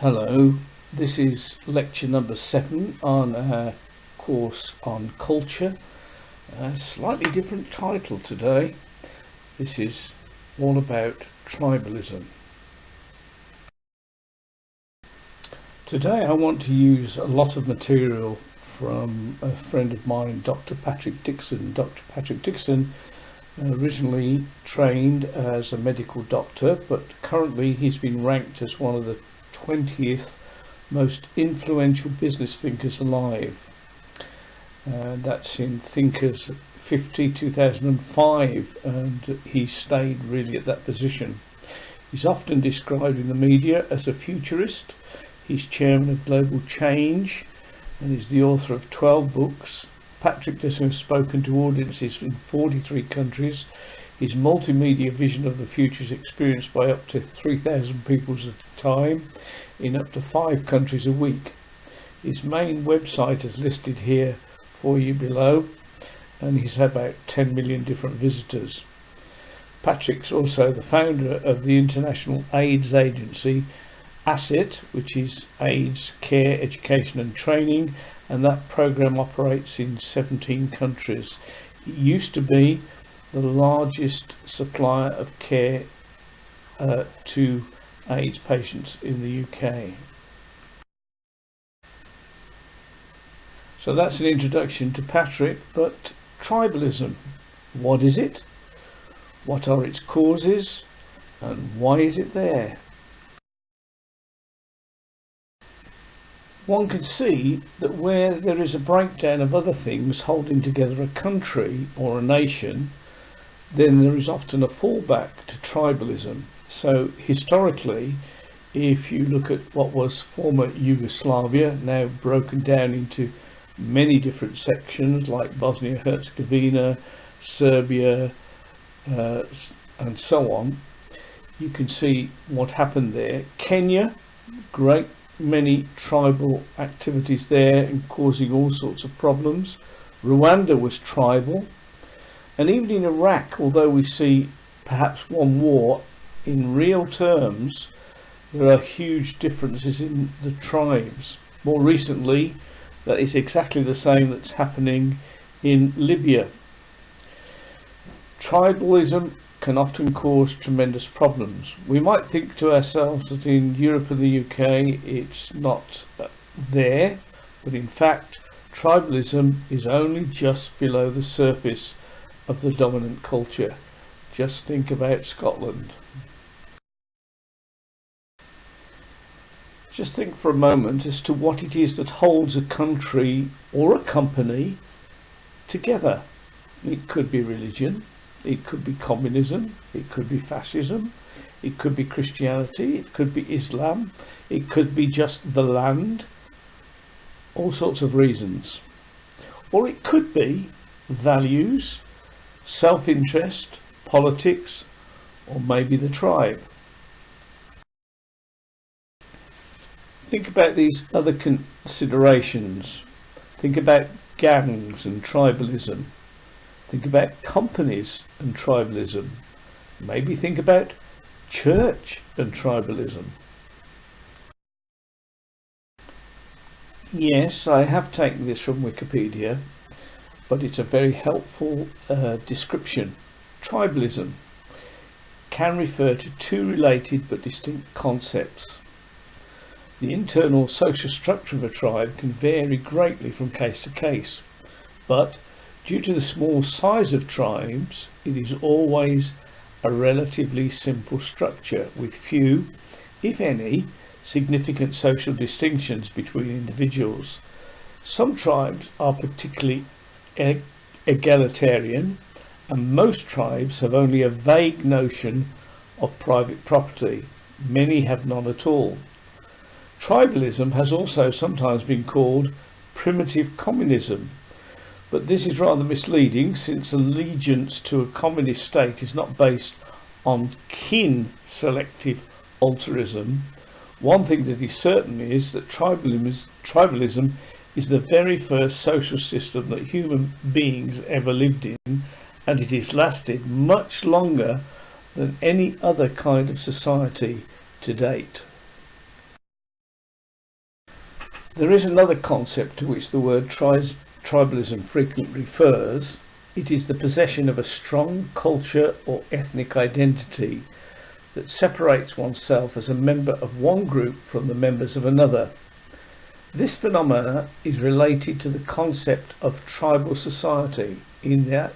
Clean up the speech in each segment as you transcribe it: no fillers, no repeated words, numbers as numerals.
Hello, this is lecture number 7 on our course on culture. A slightly different title today. This is all about tribalism. Today I want to use a lot of material from a friend of mine, Dr. Patrick Dixon. Dr. Patrick Dixon originally trained as a medical doctor, but currently he's been ranked as one of the 20th most influential business thinkers alive. That's in Thinkers 50 2005, and he stayed really at that position. He's often described in the media as a futurist. He's chairman of Global Change and is the author of 12 books. Patrick Dixon has spoken to audiences in 43 countries. His multimedia vision of the future is experienced by up to 3,000 people at a time in up to 5 countries a week. His main website is listed here for you below, and he's had about 10 million different visitors. Patrick's also the founder of the international AIDS agency ASSET, which is AIDS Care, Education and Training, and that program operates in 17 countries. It used to be the largest supplier of care to AIDS patients in the UK. So that's an introduction to Patrick, but tribalism, what is it? What are its causes? And why is it there? One can see that where there is a breakdown of other things holding together a country or a nation, then there is often a fallback to tribalism. So historically, if you look at what was former Yugoslavia, now broken down into many different sections like Bosnia-Herzegovina, Serbia, and so on, you can see what happened there. Kenya, great many tribal activities there and causing all sorts of problems. Rwanda was tribal. And even in Iraq, although we see perhaps one war, in real terms there are huge differences in the tribes. More recently, that is exactly the same that's happening in Libya. Tribalism can often cause tremendous problems. We might think to ourselves that in Europe and the UK it's not there, but in fact tribalism is only just below the surface of the dominant culture. Just think about Scotland. Just think for a moment as to what it is that holds a country or a company together. It could be religion, it could be communism, it could be fascism, it could be Christianity, it could be Islam, it could be just the land, all sorts of reasons. Or it could be values, self-interest, politics, or maybe the tribe. Think about these other considerations. Think about gangs and tribalism. Think about companies and tribalism. Maybe think about church and tribalism. Yes, I have taken this from Wikipedia, but it's a very helpful description. Tribalism can refer to two related but distinct concepts. The internal social structure of a tribe can vary greatly from case to case, but due to the small size of tribes, it is always a relatively simple structure with few, if any, significant social distinctions between individuals. Some tribes are particularly egalitarian, and most tribes have only a vague notion of private property. Many have none at all. Tribalism has also sometimes been called primitive communism, but this is rather misleading, since allegiance to a communist state is not based on kin selective altruism. One thing that is certain is that tribalism is the very first social system that human beings ever lived in, and it has lasted much longer than any other kind of society to date. There is another concept to which the word tribalism frequently refers. It is the possession of a strong culture or ethnic identity that separates oneself as a member of one group from the members of another. This phenomenon is related to the concept of tribal society, in that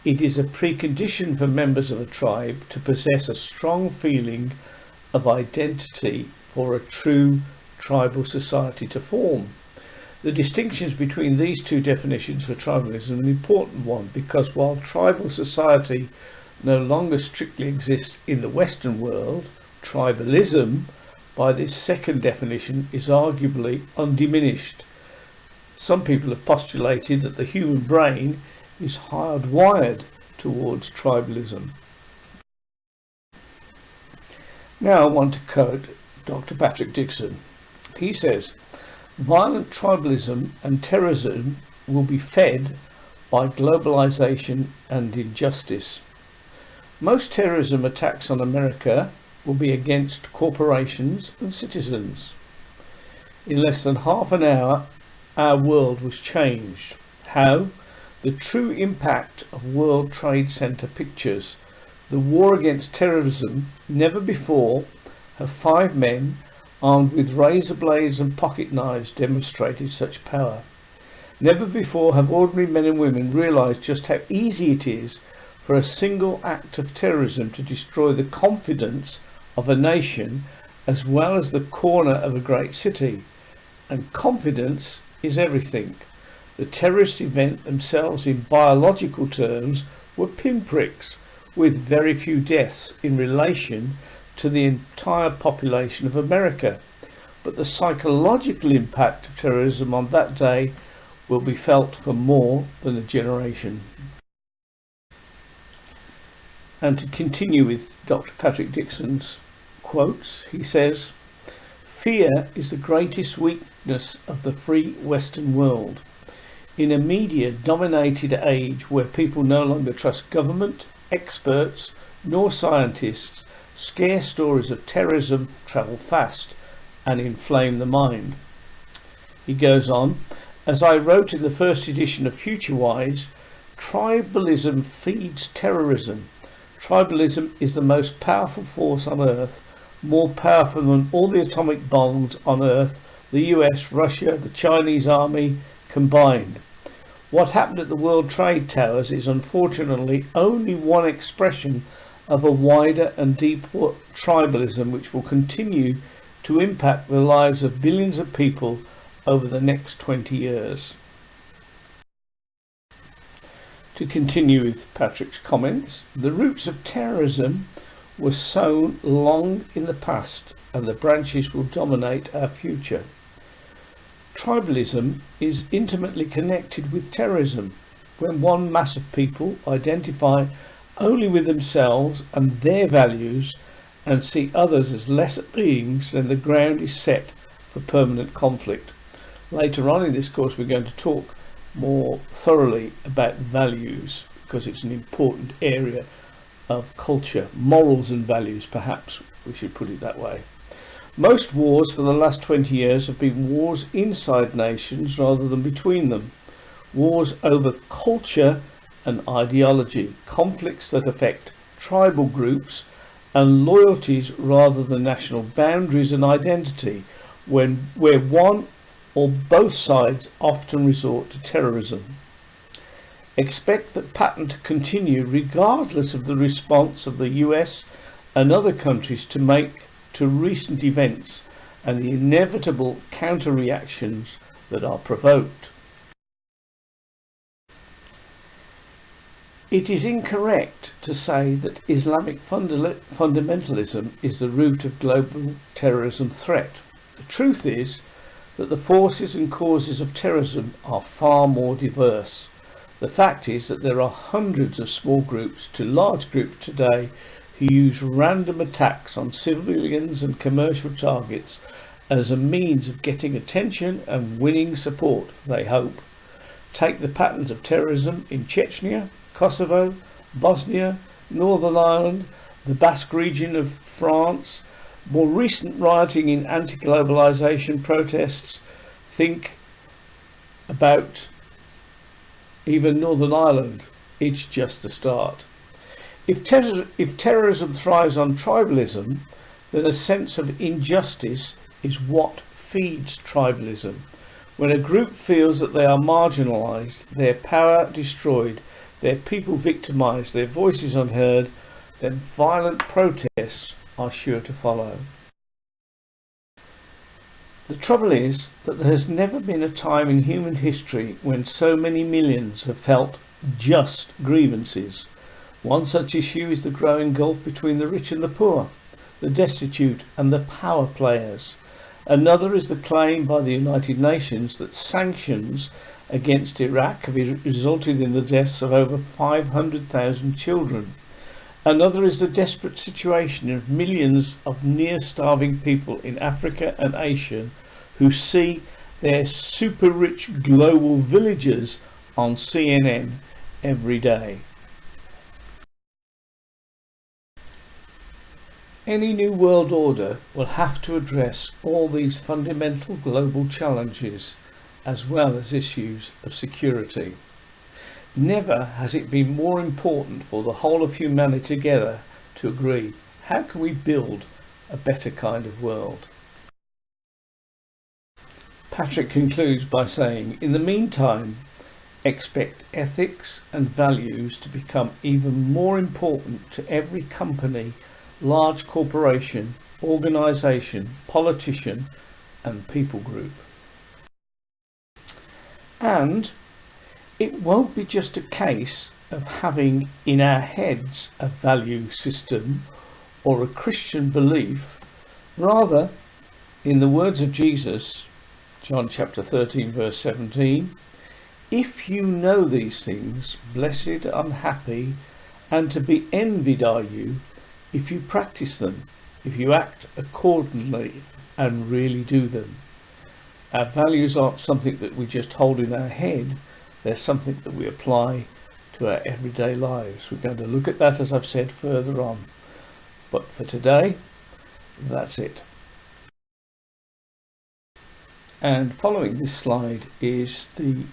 it is a precondition for members of a tribe to possess a strong feeling of identity for a true tribal society to form. The distinctions between these two definitions for tribalism are an important one, because while tribal society no longer strictly exists in the Western world, tribalism, by this second definition, is arguably undiminished. Some people have postulated that the human brain is hardwired towards tribalism. Now I want to quote Dr. Patrick Dickson. He says, "Violent tribalism and terrorism will be fed by globalization and injustice. Most terrorism attacks on America will be against corporations and citizens. In less than half an hour, our world was changed. How? The true impact of World Trade Center pictures. The war against terrorism. Never before have 5 men armed with razor blades and pocket knives demonstrated such power. Never before have ordinary men and women realized just how easy it is for a single act of terrorism to destroy the confidence of a nation as well as the corner of a great city. And confidence is everything. The terrorist event themselves, in biological terms, were pinpricks, with very few deaths in relation to the entire population of America. But the psychological impact of terrorism on that day will be felt for more than a generation." And to continue with Dr. Patrick Dickson's quotes, he says, "Fear is the greatest weakness of the free Western world. In a media-dominated age where people no longer trust government, experts, nor scientists, scare stories of terrorism travel fast and inflame the mind." He goes on, "As I wrote in the first edition of FutureWise, tribalism feeds terrorism. Tribalism is the most powerful force on Earth, more powerful than all the atomic bombs on Earth, the US, Russia, the Chinese army combined. What happened at the World Trade Towers is unfortunately only one expression of a wider and deeper tribalism which will continue to impact the lives of billions of people over the next 20 years. To continue with Patrick's comments, "The roots of terrorism were sown long in the past, and the branches will dominate our future. Tribalism is intimately connected with terrorism. When one mass of people identify only with themselves and their values and see others as lesser beings, then the ground is set for permanent conflict." Later on in this course we're going to talk more thoroughly about values, because it's an important area of culture, morals and values, perhaps we should put it that way. Most wars for the last 20 years have been wars inside nations rather than between them. Wars over culture and ideology, conflicts that affect tribal groups and loyalties rather than national boundaries and identity, where one or both sides often resort to terrorism. Expect that pattern to continue regardless of the response of the US and other countries to make to recent events and the inevitable counter-reactions that are provoked. It is incorrect to say that Islamic fundamentalism is the root of global terrorism threat. The truth is that the forces and causes of terrorism are far more diverse. The fact is that there are hundreds of small groups to large groups today who use random attacks on civilians and commercial targets as a means of getting attention and winning support, they hope. Take the patterns of terrorism in Chechnya, Kosovo, Bosnia, Northern Ireland, the Basque region of France, more recent rioting in anti-globalization protests, Think about even Northern Ireland. It's just the start. If terrorism thrives on tribalism, then a sense of injustice is what feeds tribalism. When a group feels that they are marginalised, their power destroyed, their people victimised, their voices unheard, then violent protests are sure to follow. The trouble is that there has never been a time in human history when so many millions have felt just grievances. One such issue is the growing gulf between the rich and the poor, the destitute and the power players. Another is the claim by the United Nations that sanctions against Iraq have resulted in the deaths of over 500,000 children. Another is the desperate situation of millions of near-starving people in Africa and Asia who see their super-rich global villagers on CNN every day. Any new world order will have to address all these fundamental global challenges as well as issues of security. Never has it been more important for the whole of humanity together to agree, how can we build a better kind of world? Patrick concludes by saying, in the meantime, expect ethics and values to become even more important to every company, large corporation, organisation, politician and people group. And it won't be just a case of having in our heads a value system or a Christian belief. Rather, in the words of Jesus, John chapter 13 verse 17, if you know these things, blessed, unhappy, and to be envied are you, if you practice them, if you act accordingly and really do them. Our values aren't something that we just hold in our head, they're something that we apply to our everyday lives. We're going to look at that, as I've said, further on. But for today, that's it. And following this slide is the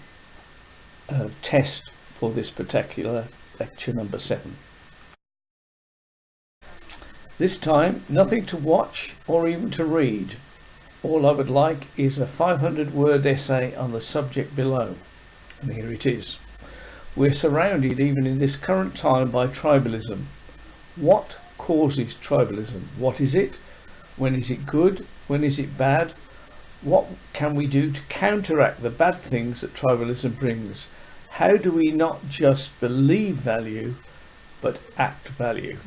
test for this particular lecture number 7. This time, nothing to watch or even to read. All I would like is a 500-word essay on the subject below. And here it is. We're surrounded, even in this current time, by tribalism. What causes tribalism? What is it? When is it good? When is it bad? What can we do to counteract the bad things that tribalism brings? How do we not just believe value, but act value?